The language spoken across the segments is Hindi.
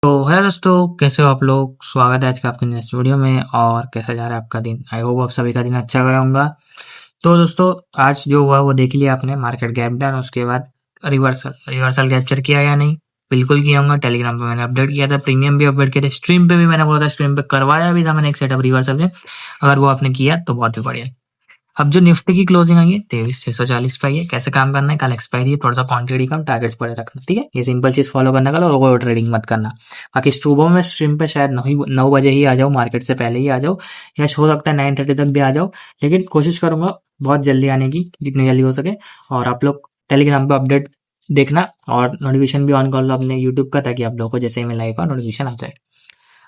तो हेलो दोस्तों, कैसे हो आप लोग। स्वागत है आज का आपके नेक्स्ट वीडियो में। और कैसा जा रहा है आपका दिन। आई होप आप सभी का दिन अच्छा गया होगा। तो दोस्तों, आज जो हुआ वो देख लिया आपने। मार्केट गैप डाउन, उसके बाद रिवर्सल कैप्चर किया या नहीं। बिल्कुल किया होगा। टेलीग्राम पे मैंने अपडेट किया था, प्रीमियम भी अपडेट किया था, स्ट्रीम पे भी मैंने बोला था, स्ट्रीम पे करवाया भी था मैंने एक सेटअप रिवर्सल से। अगर वो आपने किया तो बहुत ही बढ़िया। अब जो निफ्टी की क्लोजिंग आई है 23,640 पे आई है। कैसे काम करना है, कल एक्सपायरी है, थोड़ा सा क्वांटिटी कम, टारगेट्स बड़े रखना, ठीक है। ये सिंपल चीज फॉलो करना कल, और ओवर ट्रेडिंग मत करना। बाकी सुबह में स्ट्रीम पे शायद 9 बजे ही आ जाओ, मार्केट से पहले ही आ जाओ, या हो सकता है 9:30 तक भी आ जाओ। लेकिन कोशिश करूंगा बहुत जल्दी आने की, जितनी जल्दी हो सके। और आप लोग टेलीग्राम पे अपडेट देखना, और नोटिफिकेशन भी ऑन कर लो अपने यूट्यूब का, ताकि आप लोगों को जैसे ही मैं लाइव का नोटिफिकेशन आ जाए।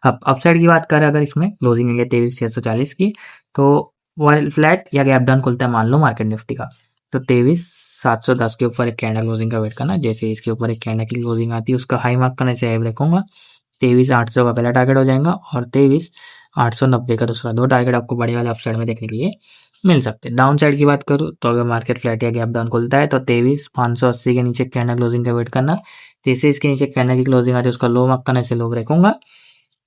अब अपसाइड की बात करें, अगर इसमें क्लोजिंग है 23,640 की, तो वो फ्लैट या गैप डाउन खुलता है मान लो मार्केट निफ्टी का, तो 23,710 के ऊपर एक कैंडल क्लोजिंग का वेट करना। जैसे इसके ऊपर एक कैंडल की क्लोजिंग आती है, उसका हाई मार्क करने से रखूंगा। 23,800 का पहला टारगेट हो जाएगा, और 23,890 का दूसरा। दो टारगेट आपको बड़े वाले अपसाइड में देखने के लिए मिल सकते हैं। डाउन साइड की बात करूँ तो अगर मार्केट फ्लैट या गैप डाउन खुलता है तो 23,580 के नीचे कैंडल क्लोजिंग का वेट करना। जैसे इसके नीचे कैंडल की क्लोजिंग आती है, उसका लो मार्क करने से लो रखूंगा।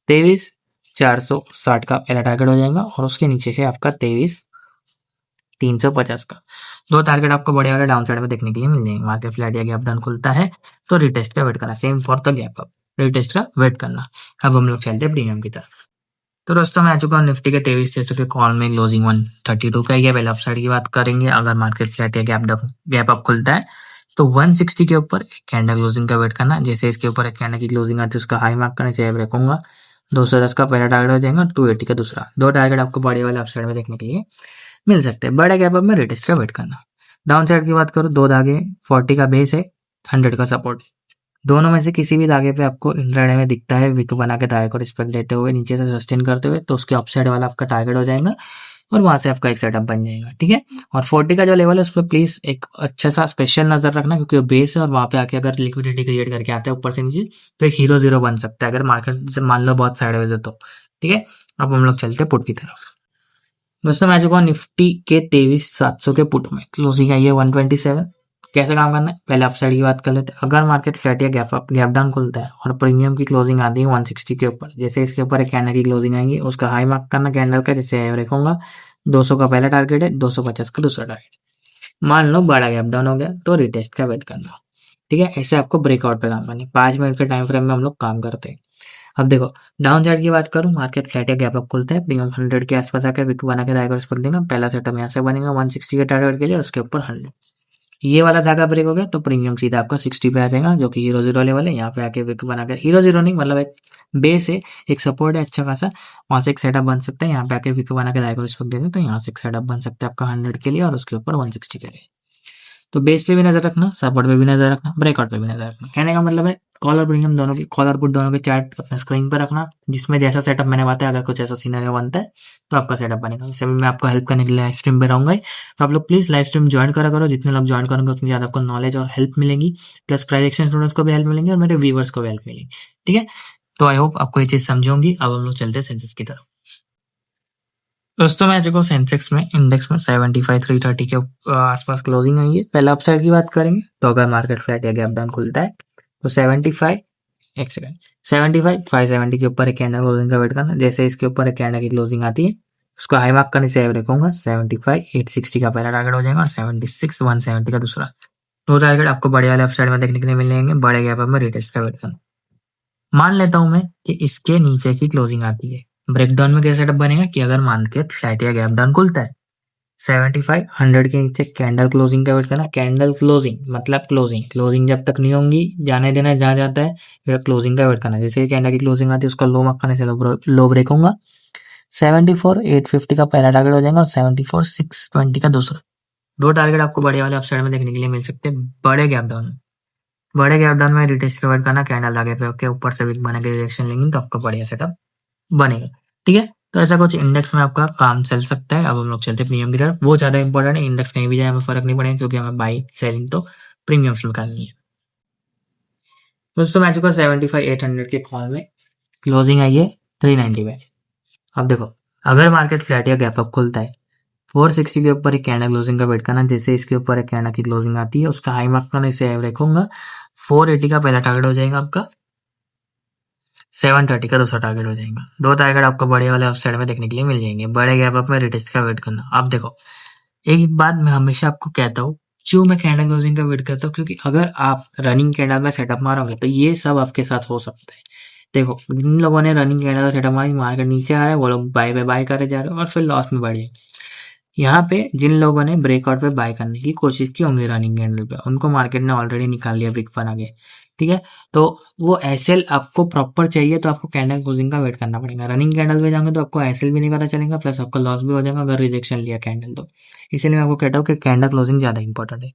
23,460 का पहला टारगेट हो जाएगा, और उसके नीचे है आपका 23,350 का। दो टारगेट आपको बड़े वाले डाउन साइड में देखने के लिए मिल जाएंगे। मार्केट फ्लैट या गैप डाउन खुलता है तो रिटेस्ट का वेट करना। Same for the gap up, retest का वेट करना। अब हम लोग चलते हैं प्रीमियम की तरफ। तो दोस्तों, मैं आ चुका हूँ निफ्टी के 23,600 के कॉल में। क्लोजिंग 132 पे है। पहले अपसाइड की बात करेंगे। अगर मार्केट फ्लैट या गैप अप खुलता है तो 160 के ऊपर कैंडल क्लोजिंग का वेट करना। जैसे इसके ऊपर एक कैंडल की क्लोजिंग आती है, उसका हाई मार्क करने से रखूंगा। 210 का पहला टारगेट हो जाएगा, 280 का दूसरा। दो टारगेट आपको बड़े वाले अपसाइड में देखने के लिए मिल सकते हैं। बड़े गैप अप में रिटेस्ट का वेट करना। डाउन साइड की बात करूँ, दो धागे, 40 का बेस है, 100 का सपोर्ट। दोनों में से किसी भी धागे पे आपको इंट्राडे में दिखता है विक बना के धागे को रिस्पेक्ट देते हुए नीचे से सस्टेन करते हुए, तो उसके अपसाइड वाला आपका टारगेट हो जाएगा, और वहां से आपका एक सेटअप बन जाएगा, ठीक है। और 40 का जो लेवल है उस पर प्लीज एक अच्छा सा स्पेशल नजर रखना, क्योंकि वो बेस है, और वहां पे आके अगर लिक्विडिटी क्रिएट करके आते हैं ऊपर से नीचे, तो एक हीरो जीरो बन सकता है अगर मार्केट से मान लो बहुत साइडवेज है तो, ठीक है। अब हम लोग चलते हैं पुट की तरफ। दोस्तों, मैं आ चुका हूँ निफ्टी के 23,700 के पुट में। क्लोजिंग आई है 127। कैसे काम करना है, पहले अपसाइड की बात कर लेते हैं। अगर मार्केट फ्लैट या गैप डाउन खुलता है और प्रीमियम की क्लोजिंग आती है 160 के ऊपर, जैसे इसके ऊपर एक कैंडल की क्लोजिंग आएंगी, उसका हाई मार्क करना कैंडल का। जैसे रखूंगा 200 का पहला टारगेट है, 250 का दूसरा टारगेट। मान लो बड़ा गैप डाउन हो गया तो रिटेस्ट का वेट करना, ठीक है। ऐसे आपको ब्रेकआउट पे काम करना है। 5 मिनट के टाइम फ्रेम में हम लोग काम करते हैं। अब देखो, डाउन साइड की बात करूं, मार्केट फ्लैट या गैप अप खुलता है, प्रीमियम 100 के आसपास आकर विक बना के धागा पर देगा। पहला सेटअप यहाँ से बनेगा 160 के टारगेट के लिए, और उसके ऊपर 100। ये वाला धागा ब्रेक हो गया तो प्रीमियम सीधा आपका 60 पे आ जाएगा, जो कि हीरो जीरो लेवल है। यहाँ पे आके विक बना के, हीरो जीरो नहीं मतलब एक बेस है, एक सपोर्ट है अच्छा खासा, वहां से एक सेटअप बन सकता है। यहाँ पे आके विक बना के धागा पर देते तो यहाँ से एक सेटअप बन सकता है आपका 100 के लिए, और उसके ऊपर 160 के लिए। तो बेस पे भी नजर रखना, सपोर्ट पे भी नजर रखना, ब्रेकआउट पे भी नजर रखना। कहने का मतलब है कॉल और प्रीमियम दोनों की, कॉल और पुट दोनों के चार्ट अपने स्क्रीन पर रखना, जिसमें जैसा सेटअप मैंने बताया। अगर कुछ ऐसा सीनरियो बनता है तो आपका सेटअप बनेगा। वैसे भी मैं आपको हेल्प करने के लिए लाइव स्ट्रीम पे रहूंगा ही, तो आप लोग प्लीज लाइव स्ट्रीम ज्वाइन करा करो। जितने लोग ज्वाइन करेंगे उतनी ज्यादा आपको नॉलेज और हेल्प मिलेगी, प्लस प्राइवेट एक्शन स्टूडेंट्स को भी हेल्प मिलेंगी, और मेरे व्यूवर्स को भी हेल्प मिलेगी, ठीक है। तो आई होप आपको ये चीज समझोंगी। अब हम लोग चलते हैं सेंसेस की तरफ। दोस्तों, मैं देखो सेंसेक्स में, इंडेक्स में 75,330 के आसपास क्लोजिंग हुई है। पहले अपसाइड की बात करेंगे तो अगर मार्केट फ्लैट या गैप डाउन खुलता है तो 75, एक सेकंड, 75,570 के ऊपर एक कैंडल क्लोजिंग का वेट करना। जैसे इसके ऊपर एक कैंडल की क्लोजिंग आती है, उसको हाई मार्क करने से रखूंगा। 75,860 का पहला टारगेट हो जाएगा, और 76,170 का दूसरा। दो टारगेट आपको बड़े वाले अपसाइड में देखने के लिए मिल जाएंगे। बड़े गैप में रिटेस्ट का वेट करना। मान लेता हूं मैं कि इसके नीचे की क्लोजिंग आती है। ब्रेकडाउन में क्या सेटअप बनेगा कि अगर मार्केट फ्लैट या गैप डाउन खुलता है 75, 100 के नीचे कैंडल क्लोजिंग का वेट करना। कैंडल क्लोजिंग मतलब क्लोजिंग जब तक नहीं होंगी, जाने देना जहां जाता है, फिर क्लोजिंग का वेट करना। जैसे कैंडल की क्लोजिंग आती है, उसका लो मार्क करने से लो ब्रेक होगा। 74,850 का पहला टारगेट हो जाएगा, और 74,620 का दूसरा। दो टारगेट आपको बड़े वाले अपसाइड में देखने के लिए मिल सकते हैं बड़े गैप डाउन में। बड़े गैप डाउन में रिटेस्ट का वेट करना, कैंडल आगे पे ओके ऊपर से विक बना के रिएक्शन लेंगे तो आपका बढ़िया सेटअप बनेगा, ठीक है। तो ऐसा कुछ इंडेक्स में आपका काम चल सकता है। अब हम लोग चलते हैं प्रीमियम की तरफ। वो ज्यादा इंपॉर्टेंट है, इंडेक्स कहीं भी जाए हमें फर्क नहीं पड़ेगा, क्योंकि हमें बाई सेलिंग तो प्रीमियम से निकालनी है। दोस्तों, मैं चुका 75,800 के कॉल में। क्लोजिंग आई है 390 पे। अब देखो, अगर मार्केट फ्लैट या गैप अप खुलता है 460 के ऊपर एक कैंडल क्लोजिंग का वेट करना। जैसे इसके ऊपर एक कैंडल की क्लोजिंग आती है, उसका हाई मार्क करने से रखूंगा। 480 का पहला टारगेट हो जाएगा आपका, 730 का दूसरा टारगेट हो जाएगा। 2 टारगेट आपको बड़े वाले अपसाइड में देखने के लिए मिल जाएंगे। बड़े गैप अप में रिटेस्ट का वेट करना। अब देखो, एक बात मैं हमेशा आपको कहता हूँ, क्यों मैं कैंडल क्लोजिंग का वेट करता हूँ, क्योंकि अगर आप रनिंग कैंडल में सेटअप मारोगे तो ये सब आपके साथ हो सकता है। देखो, जिन लोगों ने रनिंग कैंडल का सेटअप मारी, मार्केट नीचे आ रहा है, वो लोग बाय पे बाय करे जा रहे हैं और फिर लॉस में बढ़े। यहाँ पे जिन लोगों ने ब्रेकआउट पे बाय करने की कोशिश की होंगी रनिंग कैंडल पे, उनको मार्केट ने ऑलरेडी निकाल लिया विक बना के, ठीक है। तो वो एसएल आपको प्रॉपर चाहिए तो आपको कैंडल क्लोजिंग का वेट करना पड़ेगा। रनिंग कैंडल पे जाओगे तो आपको एसएल भी नहीं पता चलेगा, प्लस आपका लॉस भी हो जाएगा अगर रिजेक्शन लिया कैंडल तो। इसलिए मैं आपको कहता हूँ कि कैंडल क्लोजिंग ज्यादा इंपॉर्टेंट है।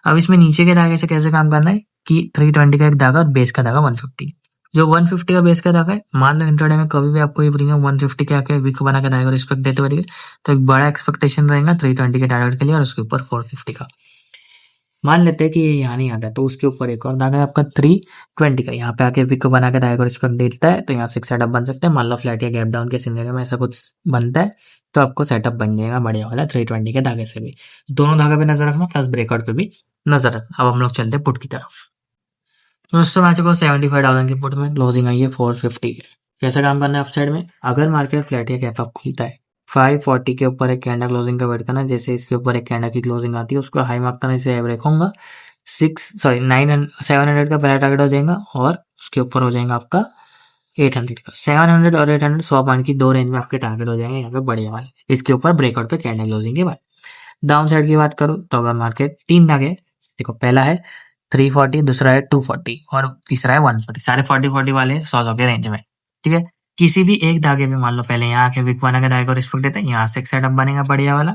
अब इसमें नीचे के धागे से कैसे काम करना है कि 320 का एक धागा और बेस का धागा 150। जो 150 का बेस का धागा है, मान लो इंट्राडे में कभी भी आपको ये प्रीमियम 150 के आके विक बना के धागा रिस्पेक्ट देते हुए दिखे, तो एक बड़ा एक्सपेक्टेशन रहेगा 320 के टारगेट के लिए और उसके ऊपर 450 का। मान लेते हैं कि ये यहाँ नहीं आता है, तो उसके ऊपर एक और धागा है आपका 320 का, यहाँ पे आके विक बना के धागा को रिस्पेक्ट देता है, तो यहाँ से एक सेटअप बन सकता है। मान लो फ्लैट या गैप डाउन के सिनेरियो में ऐसा कुछ बनता है, तो आपको सेटअप बन जाएगा बढ़िया वाला 320 के धागे से भी। दोनों धागे पे नजर रखना, प्लस ब्रेकआउट पे भी नजर रखना। अब हम लोग चलते हैं पुट की तरफ। दोस्तों मैं चुका 75,000 की पुट में, क्लोजिंग आई है 450। कैसा काम करना है अपसाइड में, अगर मार्केट फ्लैट या गैप अप खुलता है, 540 के ऊपर एक कैंडल क्लोजिंग का वेट करना। जैसे इसके ऊपर एक कैंडल की क्लोजिंग आती है, उसको हाई मार्क करने से ब्रेक होगा 700 का पहला टारगेट हो जाएगा और उसके ऊपर हो जाएगा आपका 800 का। 700 और 800 100 पॉइंट की दो रेंज में आपके टारगेट हो जाएंगे यहाँ पे बढ़िया वाले। इसके ऊपर ब्रेकआउट पे कैंडल क्लोजिंग के बाद डाउन साइड की बात करूँ तो अब मार्केट 3 धागे, देखो पहला है 340, दूसरा है 240 और तीसरा है 140। सारे 40 वाले 100 के रेंज में, ठीक है। किसी भी एक धागे पे मान लो पहले यहाँ आके विक बना के धागे को रिस्पेक्ट देता है, यहाँ से एक सेटअप बनेगा बढ़िया वाला,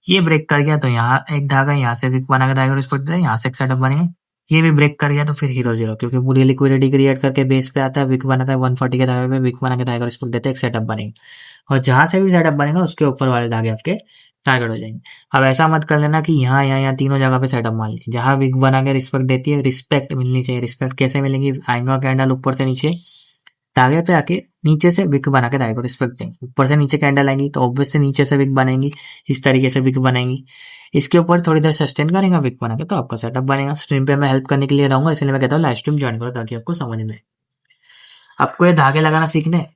ये ब्रेक कर गया तो यहाँ एक धागा, यहाँ से विक बना के धागे को रिस्पेक्ट देता है, यहाँ से एक सेटअप बनेगा, ये भी ब्रेक कर गया तो फिर हीरो जीरो, क्योंकि पूरी लिक्विडिटी क्रिएट करके बेस पे आता है, विक बनाता है 140 के धागे पे, विक बना के धागे को रिस्पेक्ट देते हैं, एक सेटअप बनेगा और जहां से भी सेटअप बनेगा उसके ऊपर वाले धागे आपके टारगेट हो जाएंगे। अब ऐसा मत कर लेना कि यहाँ तीनों जगह पे सेटअप मान लीजिए, जहां विक बना के रिस्पेक्ट देती है, रिस्पेक्ट मिलनी चाहिए। रिस्पेक्ट कैसे मिलेगी, आएगा कैंडल ऊपर से नीचे धागे पे आके नीचे से विक बना के धागे को रिस्पेक्ट देंगे, ऊपर से नीचे कैंडल आएंगी तो ऑब्वियस से नीचे से विक बनेंगी, इस तरीके से विक बनाएंगी, इसके ऊपर थोड़ी देर सस्टेन करेगा विक बना के तो आपका सेटअप बनेगा। स्ट्रीम पे मैं हेल्प करने के लिए रहूंगा, इसलिए मैं कहता हूँ लाइव स्ट्रीम ज्वाइन करो ताकि आपको समझ में। आपको ये धागे लगाना सीखना है,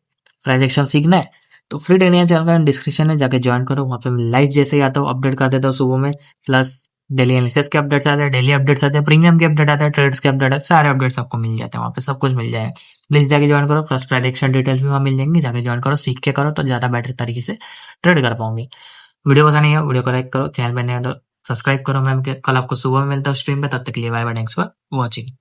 ट्रांजेक्शन सीखना है, तो फ्री टेलीग्राम चैनल का डिस्क्रिप्शन में जाके ज्वाइन करो। वहाँ पे मैं लाइव जैसे ही आता हूँ अपडेट कर देता हूँ सुबह में, प्लस डेली एनालिसिस के अपडेट्स आते हैं, डेली अपडेट्स आते हैं, प्रीमियम के अपडेट आते हैं, ट्रेड्स के अपडेट आते हैं, सारे अपडेट्स आपको मिल जाते हैं वहाँ पे, सब कुछ मिल जाएगा। प्लीज जाके ज्वाइन करो, प्लस प्रेडिक्शन डिटेल्स भी वहाँ मिल जाएंगे, जाके ज्वाइन करो, सीख के करो तो ज्यादा बेटर तरीके से ट्रेड कर पाओगे। वीडियो पसंद नहीं है वीडियो को लाइक करो, चैनल पर नए हो तो सब्सक्राइब करो। मैं कल आपको सुबह में मिलता हूँ स्ट्रीम पे, तब तक के लिए bye bye, thanks for watching.